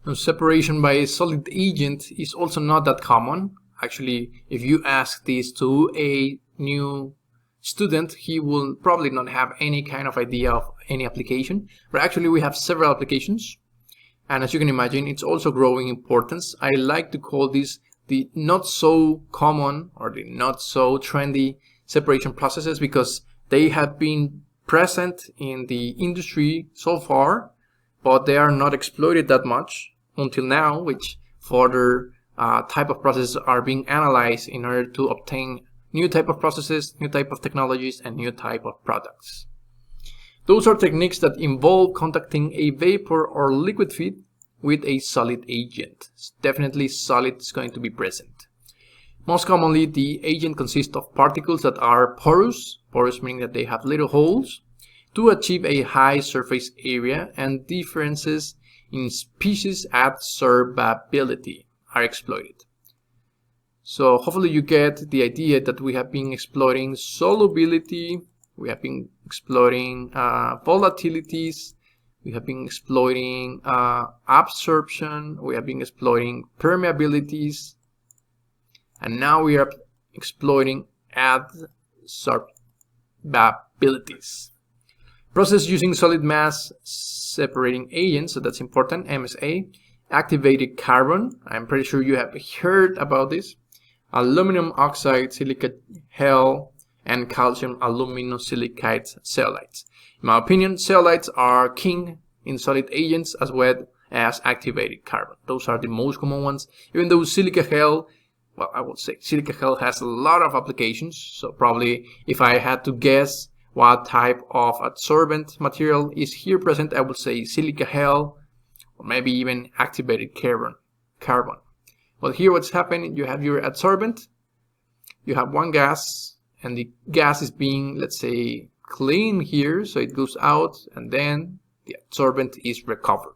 Now, separation by a solid agent is also not that common. Actually, if you ask this to a new student, he will probably not have any kind of idea of any application. But actually, we have several applications. And as you can imagine, it's also growing importance. I like to call this the not so common or the not so trendy separation processes because they have been present in the industry so far, but they are not exploited that much until now, which further type of processes are being analyzed in order to obtain new type of processes, new type of technologies, and new type of products. Those are techniques that involve contacting a vapor or liquid feed with a solid agent. Definitely solid is going to be present. Most commonly, the agent consists of particles that are porous meaning that they have little holes, to achieve a high surface area, and differences in species adsorbability are exploited. So hopefully you get the idea that we have been exploring solubility, we have been exploring volatilities, we have been exploring absorption, we have been exploring permeabilities, and now we are exploring adsorbabilities. Process using solid mass separating agents, so that's important, MSA. Activated carbon, I'm pretty sure you have heard about this. Aluminum oxide, silica gel, and calcium aluminosilicate zeolites. In my opinion, zeolites are king in solid agents as well as activated carbon. Those are the most common ones, even though silica gel, well, I would say silica gel has a lot of applications. So probably if I had to guess what type of adsorbent material is here present, I would say silica gel, or maybe even activated carbon. Well, here what's happening, you have your adsorbent, you have one gas, and the gas is being, let's say, cleaned here, so it goes out, and then the adsorbent is recovered.